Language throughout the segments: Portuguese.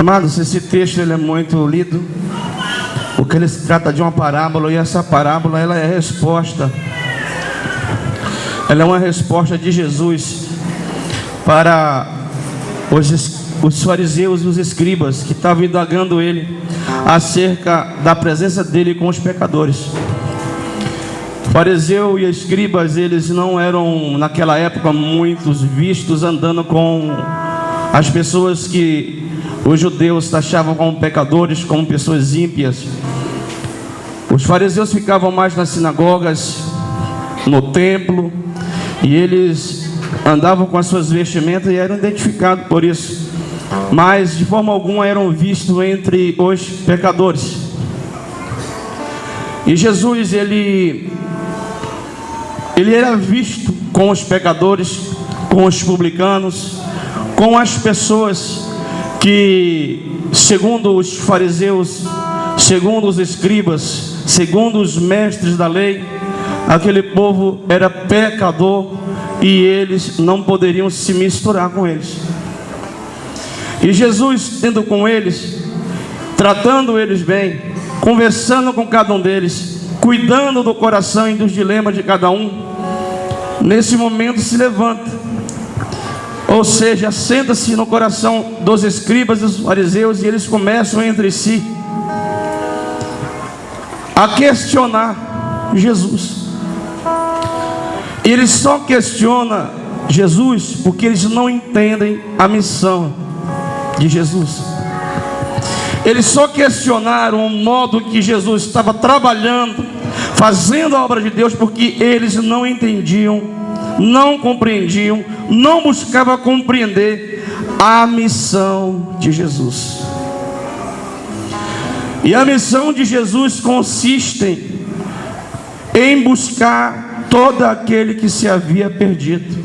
Amados, esse texto ele é muito lido, porque ele se trata de uma parábola, e essa parábola ela é resposta. Ela é uma resposta de Jesus para os fariseus e os escribas que estavam indagando ele acerca da presença dele com os pecadores. Fariseu e escribas, eles não eram naquela época muitos vistos andando com as pessoas que os judeus taxavam como pecadores, como pessoas ímpias. Os fariseus ficavam mais nas sinagogas, no templo, e eles andavam com as suas vestimentas e eram identificados por isso, mas de forma alguma eram vistos entre os pecadores. E Jesus, ele era visto com os pecadores, com os publicanos, com as pessoas que, segundo os fariseus, segundo os escribas, segundo os mestres da lei, aquele povo era pecador e eles não poderiam se misturar com eles. E Jesus, tendo com eles, tratando eles bem, conversando com cada um deles, cuidando do coração e dos dilemas de cada um, nesse momento se levanta, ou seja, senta-se no coração dos escribas e dos fariseus, e eles começam entre si a questionar Jesus. Eles só questionam Jesus porque eles não entendem a missão de Jesus. Eles só questionaram o modo que Jesus estava trabalhando, fazendo a obra de Deus, porque eles não entendiam, não compreendiam, não buscavam compreender a missão de Jesus. E a missão de Jesus consiste em buscar todo aquele que se havia perdido.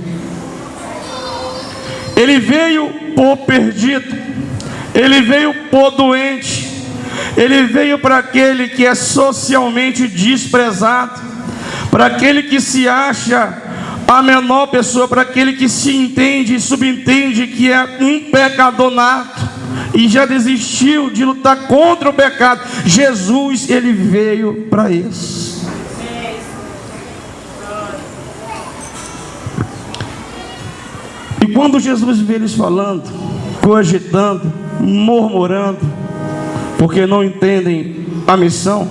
Ele veio por perdido, ele veio por doente, ele veio para aquele que é socialmente desprezado, para aquele que se acha a menor pessoa, para aquele que se entende e subentende que é um pecador nato e já desistiu de lutar contra o pecado. Jesus, ele veio para isso. E quando Jesus vê eles falando, cogitando, murmurando, porque não entendem a missão,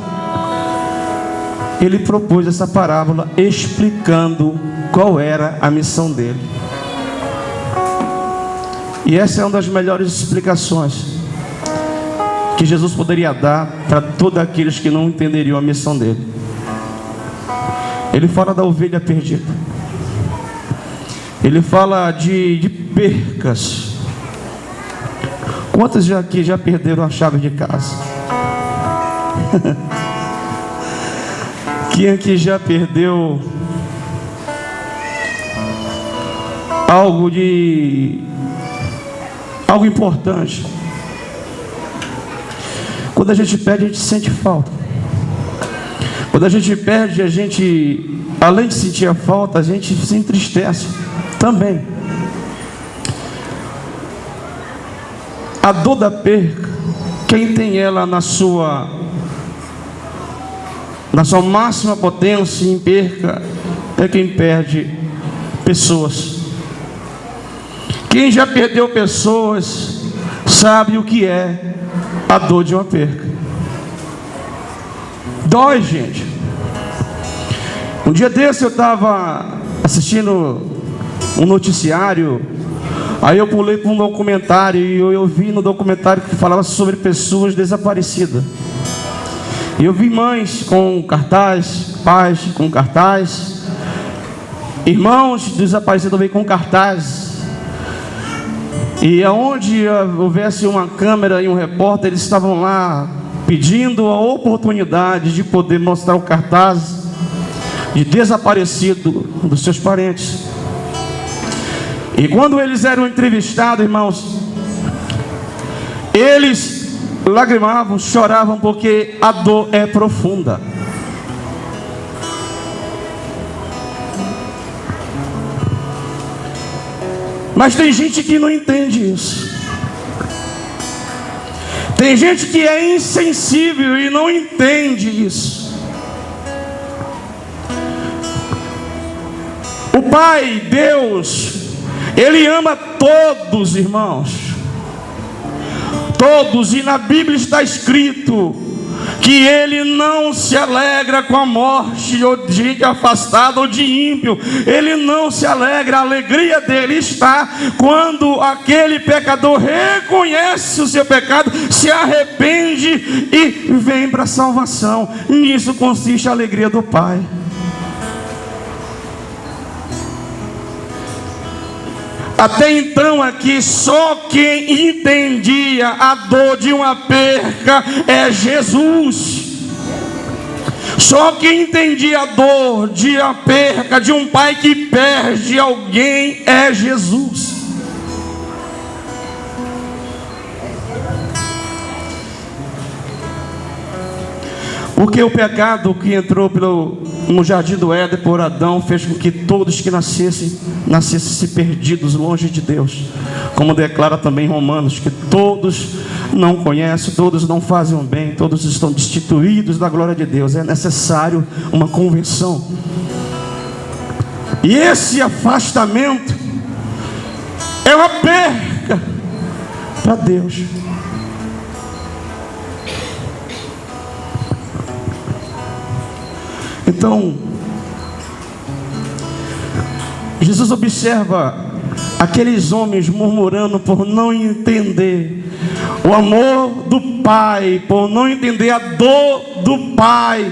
ele propôs essa parábola explicando qual era a missão dele. E essa é uma das melhores explicações que Jesus poderia dar para todos aqueles que não entenderiam a missão dele. Ele fala da ovelha perdida. Ele fala de percas. Quantos aqui já perderam a chave de casa? Quem aqui já perdeu algo importante? Quando a gente perde, a gente sente falta. Quando a gente perde, a gente, além de sentir a falta, a gente se entristece também. A dor da perca, quem tem ela na sua máxima potência em perca, é quem perde pessoas. Quem já perdeu pessoas sabe o que é a dor de uma perca. Dói, gente. Um dia desse eu estava assistindo um noticiário, aí eu pulei para um documentário, e eu vi no documentário que falava sobre pessoas desaparecidas. E eu vi mães com cartaz, pais com cartaz, irmãos desaparecidos também com cartaz. E aonde houvesse uma câmera e um repórter, eles estavam lá pedindo a oportunidade de poder mostrar o cartaz de desaparecido dos seus parentes. E quando eles eram entrevistados, irmãos, eles lagrimavam, choravam, porque a dor é profunda. Mas tem gente que não entende isso. Tem gente que é insensível e não entende isso. O Pai, Deus, Ele ama todos, irmãos. Todos, e na Bíblia está escrito que Ele não se alegra com a morte ou de gente afastada ou de ímpio. Ele não se alegra. A alegria dele está quando aquele pecador reconhece o seu pecado, se arrepende e vem para a salvação. Nisso consiste a alegria do Pai. Até então aqui, só quem entendia a dor de uma perca é Jesus. Só quem entendia a dor de a perca de um pai que perde alguém é Jesus. Porque o pecado que entrou no jardim do Éden por Adão fez com que todos que nascessem perdidos longe de Deus. Como declara também Romanos, que todos não conhecem, todos não fazem o bem, todos estão destituídos da glória de Deus. É necessário uma conversão. E esse afastamento é uma perca para Deus. Então, Jesus observa aqueles homens murmurando por não entender o amor do Pai, por não entender a dor do Pai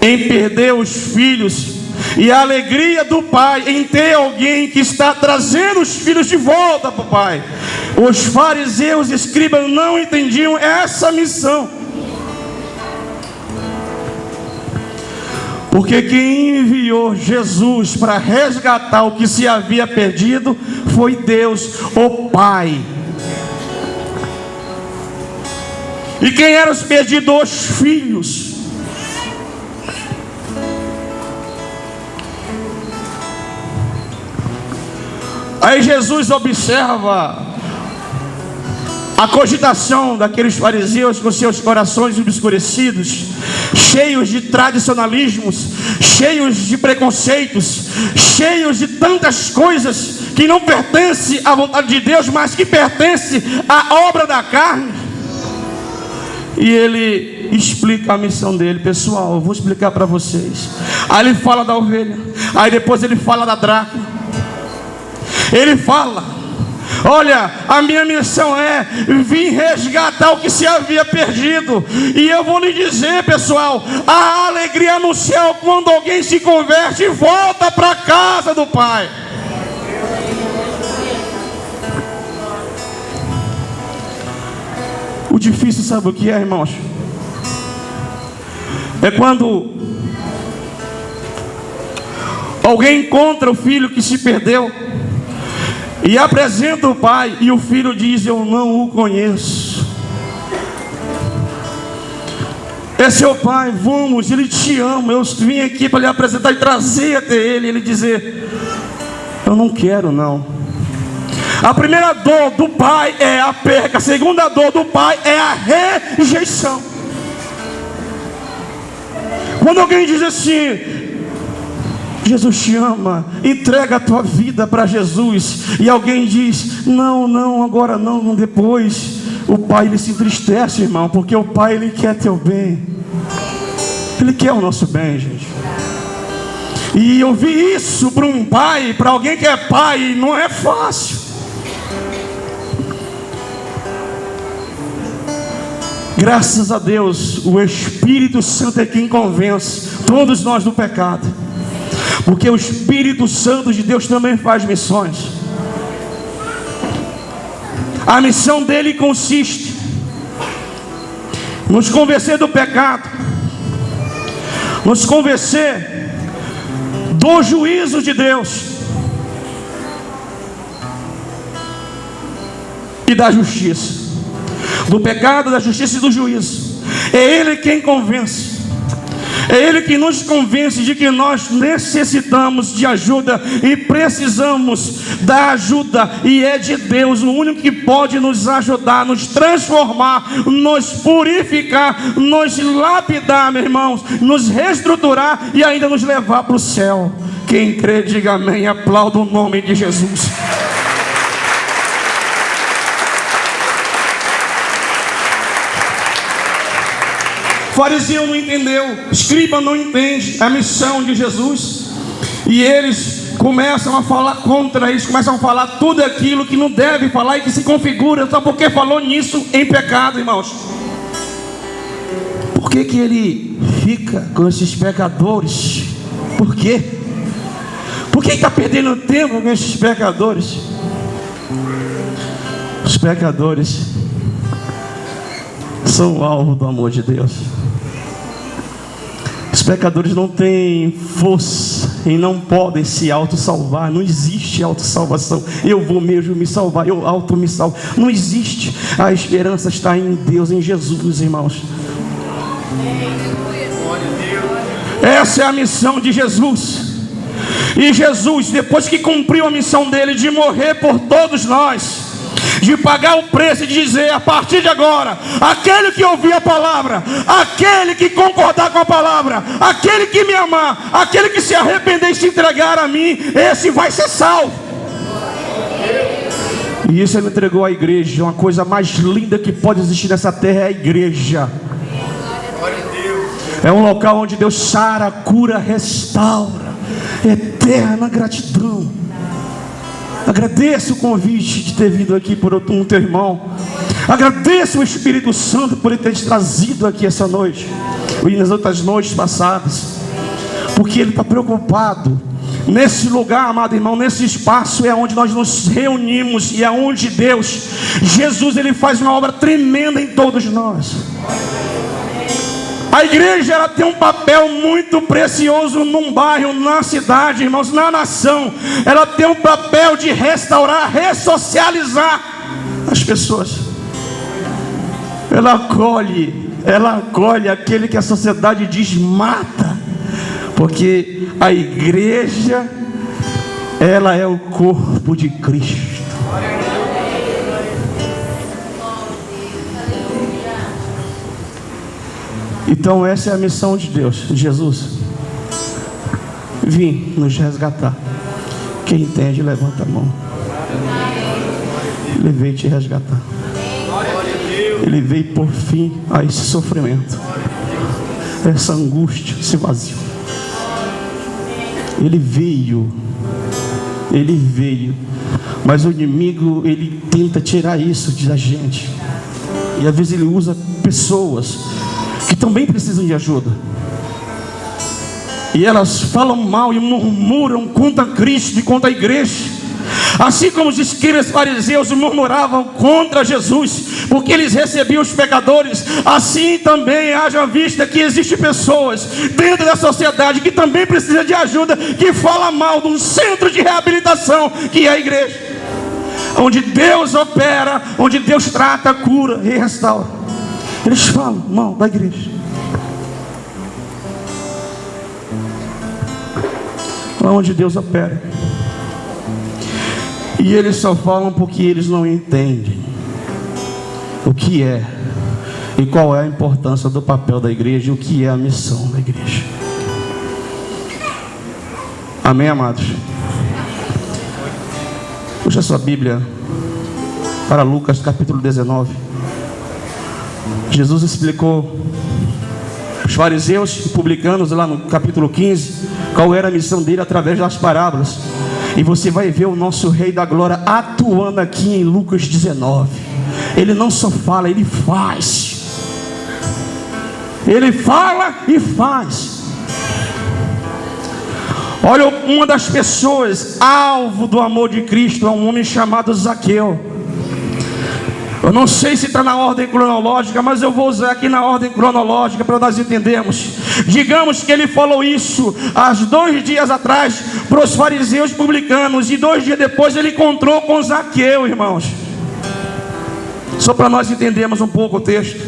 em perder os filhos, e a alegria do Pai em ter alguém que está trazendo os filhos de volta para o Pai. Os fariseus e escribas não entendiam essa missão. Porque quem enviou Jesus para resgatar o que se havia perdido foi Deus, o Pai. E quem eram os perdidos? Os filhos. Aí Jesus observa a cogitação daqueles fariseus com seus corações obscurecidos, cheios de tradicionalismos, cheios de preconceitos, cheios de tantas coisas que não pertencem à vontade de Deus, mas que pertencem à obra da carne. E ele explica a missão dele. Pessoal, eu vou explicar para vocês. Aí ele fala da ovelha, aí depois ele fala da dracma. Ele fala: olha, a minha missão é vir resgatar o que se havia perdido. E eu vou lhe dizer, pessoal, a alegria no céu quando alguém se converte e volta para a casa do Pai. O difícil, sabe o que é, irmãos? É quando alguém encontra o filho que se perdeu e apresenta o pai, e o filho diz: eu não o conheço. É seu pai, vamos, ele te ama, eu vim aqui para lhe apresentar e trazer até ele. Ele dizer: eu não quero não. A primeira dor do pai é a perca, a segunda dor do pai é a rejeição. Quando alguém diz assim: Jesus te ama, entrega a tua vida para Jesus, e alguém diz: não, não, agora não, depois, o pai ele se entristece, irmão, porque o pai ele quer teu bem, ele quer o nosso bem, gente. E ouvir isso para um pai, para alguém que é pai, não é fácil. Graças a Deus, o Espírito Santo é quem convence todos nós do pecado. Porque o Espírito Santo de Deus também faz missões. A missão dele consiste nos convencer do pecado, nos convencer do juízo de Deus e da justiça. Do pecado, da justiça e do juízo. É Ele quem convence. É Ele que nos convence de que nós necessitamos de ajuda e precisamos da ajuda, e é de Deus, o único que pode nos ajudar, nos transformar, nos purificar, nos lapidar, meus irmãos, nos reestruturar e ainda nos levar para o céu. Quem crê, diga amém, aplauda o nome de Jesus. Fariseu não entendeu, escriba não entende a missão de Jesus, e eles começam a falar contra isso, começam a falar tudo aquilo que não deve falar e que se configura, só porque falou nisso em pecado, irmãos. Por que ele fica com esses pecadores? Por quê? Por que está perdendo tempo com esses pecadores? Os pecadores são o alvo do amor de Deus. Os pecadores não têm força e não podem se auto-salvar. Não existe auto-salvação. Eu vou mesmo me salvar, eu auto-me salvo. Não existe. A esperança está em Deus, em Jesus, irmãos. Essa é a missão de Jesus. E Jesus, depois que cumpriu a missão dele de morrer por todos nós, de pagar o preço e de dizer: a partir de agora, aquele que ouvir a palavra, aquele que concordar com a palavra, aquele que me amar, aquele que se arrepender e se entregar a mim, esse vai ser salvo. E isso ele entregou à igreja. Uma coisa mais linda que pode existir nessa terra é a igreja. É um local onde Deus sara, cura, restaura. Eterna gratidão. Agradeço o convite de ter vindo aqui por um teu irmão. Agradeço o Espírito Santo por ele ter te trazido aqui essa noite e nas outras noites passadas, porque ele está preocupado. Nesse lugar, amado irmão, nesse espaço é onde nós nos reunimos, e é onde Deus, Jesus, ele faz uma obra tremenda em todos nós. A igreja, ela tem um papel muito precioso num bairro, na cidade, irmãos, na nação. Ela tem um papel de restaurar, ressocializar as pessoas. Ela acolhe aquele que a sociedade diz mata, porque a igreja, ela é o corpo de Cristo. Então essa é a missão de Deus. Jesus, vim nos resgatar. Quem entende, levanta a mão. Ele veio te resgatar. Ele veio por fim a esse sofrimento, essa angústia, esse vazio. Ele veio, mas o inimigo, ele tenta tirar isso da gente, e às vezes ele usa pessoas que também precisam de ajuda, e elas falam mal e murmuram contra Cristo e contra a igreja. Assim como os escribas fariseus murmuravam contra Jesus, porque eles recebiam os pecadores, assim também haja vista que existem pessoas dentro da sociedade que também precisam de ajuda, que fala mal de um centro de reabilitação que é a igreja, onde Deus opera, onde Deus trata, cura e restaura. Eles falam mal da igreja, onde Deus opera. E eles só falam porque eles não entendem o que é e qual é a importância do papel da igreja e o que é a missão da igreja. Amém, amados? Puxa a sua Bíblia para Lucas capítulo 19. Jesus explicou os fariseus e publicanos lá no capítulo 15 qual era a missão dele através das parábolas. E você vai ver o nosso Rei da Glória atuando aqui em Lucas 19. Ele não só fala, ele faz. Ele fala e faz. Olha, uma das pessoas alvo do amor de Cristo é um homem chamado Zaqueu. Eu não sei se está na ordem cronológica, mas eu vou usar aqui na ordem cronológica para nós entendermos. Digamos que ele falou isso há 2 dias atrás para os fariseus e publicanos, e 2 dias depois ele encontrou com Zaqueu, irmãos. Só para nós entendermos um pouco o texto.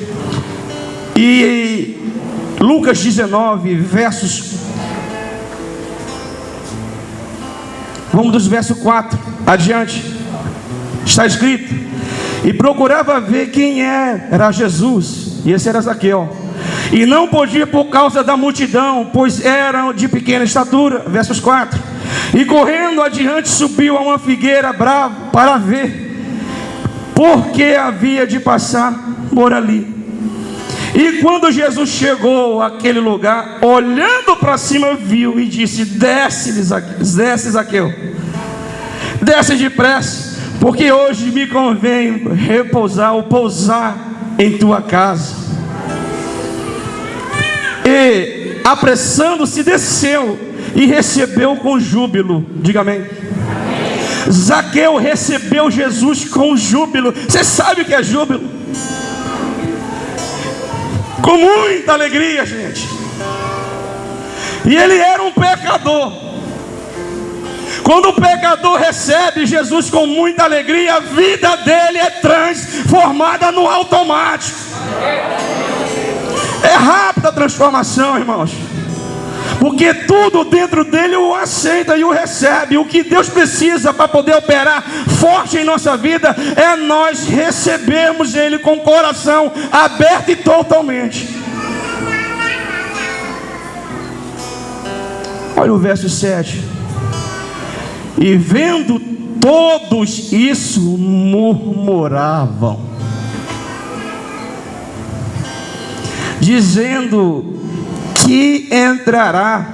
E Lucas 19, versos... Vamos dos versos 4 adiante. Está escrito: e procurava ver quem era Jesus. E esse era Zaqueu. E não podia por causa da multidão, pois eram de pequena estatura. Versos 4. E correndo adiante subiu a uma figueira brava para ver, porque havia de passar por ali. E quando Jesus chegou àquele lugar, olhando para cima, viu e disse: desce, Zaqueu, desce depressa, porque hoje me convém repousar ou pousar em tua casa. E apressando-se desceu e recebeu com júbilo. Diga amém. Zaqueu recebeu Jesus com júbilo. Você sabe o que é júbilo? Com muita alegria, gente. E ele era um pecador. Quando o pecador recebe Jesus com muita alegria, a vida dele é transformada no automático. É rápida a transformação, irmãos, porque tudo dentro dele o aceita e o recebe. O que Deus precisa para poder operar forte em nossa vida é nós recebermos Ele com o coração aberto e totalmente. Olha o verso 7. E vendo todos isso, murmuravam, dizendo: que entrará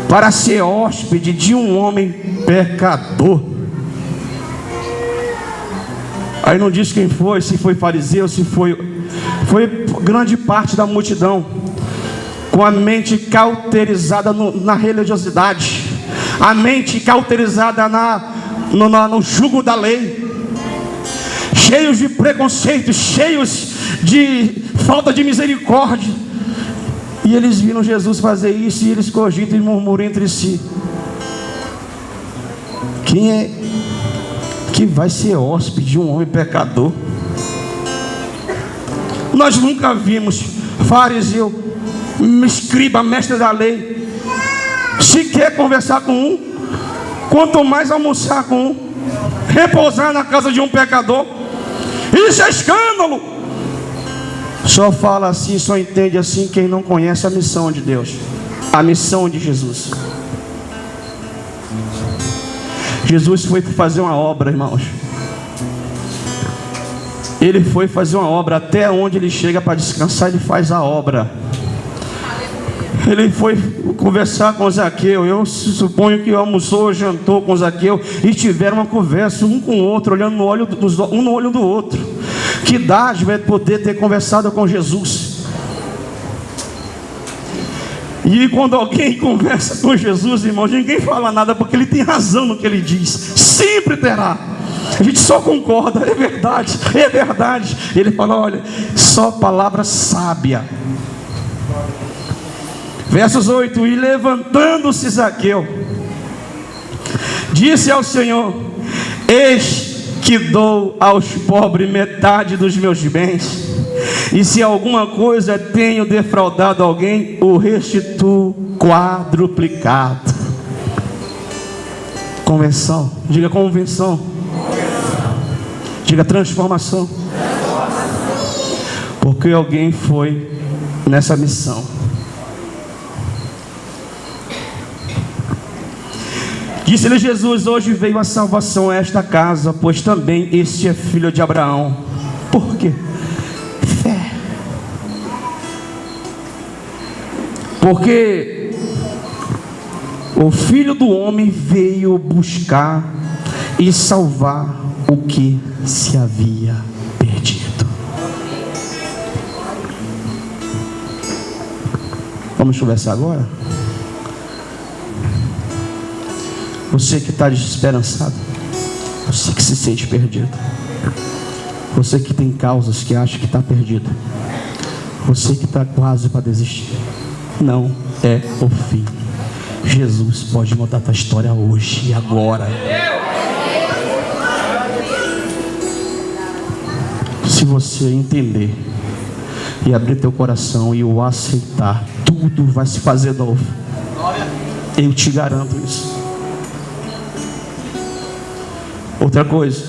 para ser hóspede de um homem pecador. Aí não diz quem foi, se foi fariseu, se foi grande parte da multidão, com a mente cauterizada na religiosidade, a mente cauterizada no jugo da lei, cheios de preconceitos, cheios de falta de misericórdia. E eles viram Jesus fazer isso e eles cogitam e murmuram entre si: quem é que vai ser hóspede de um homem pecador? Nós nunca vimos fariseu, escriba, mestre da lei, se quer conversar com um, quanto mais almoçar com um, repousar na casa de um pecador. Isso é escândalo. Só fala assim, só entende assim quem não conhece a missão de Deus, a missão de Jesus. Jesus foi fazer uma obra, irmãos. Ele foi fazer uma obra. Até onde ele chega para descansar, ele faz a obra. Ele foi conversar com Zaqueu. Eu suponho que almoçou, jantou com Zaqueu e tiveram uma conversa um com o outro, olhando um no olho do outro. Que dádiva é poder ter conversado com Jesus. E quando alguém conversa com Jesus, irmãos, ninguém fala nada, porque ele tem razão no que ele diz. Sempre terá. A gente só concorda, é verdade, é verdade. Ele fala: olha, só palavra sábia. Versos 8: e levantando-se Zaqueu, disse ao Senhor: eis que dou aos pobres metade dos meus bens, e se alguma coisa tenho defraudado alguém, o restituo quadruplicado. Convenção, diga convenção, diga transformação, porque alguém foi nessa missão. Disse-lhe Jesus: hoje veio a salvação a esta casa, pois também este é filho de Abraão. Por quê? Fé. Porque o Filho do Homem veio buscar e salvar o que se havia perdido. Vamos conversar agora? Você que está desesperançado, você que se sente perdido, você que tem causas que acha que está perdido, você que está quase para desistir, não é o fim. Jesus pode mudar a tua história hoje e agora. Se você entender e abrir teu coração e o aceitar, tudo vai se fazer novo. Eu te garanto isso. Outra coisa,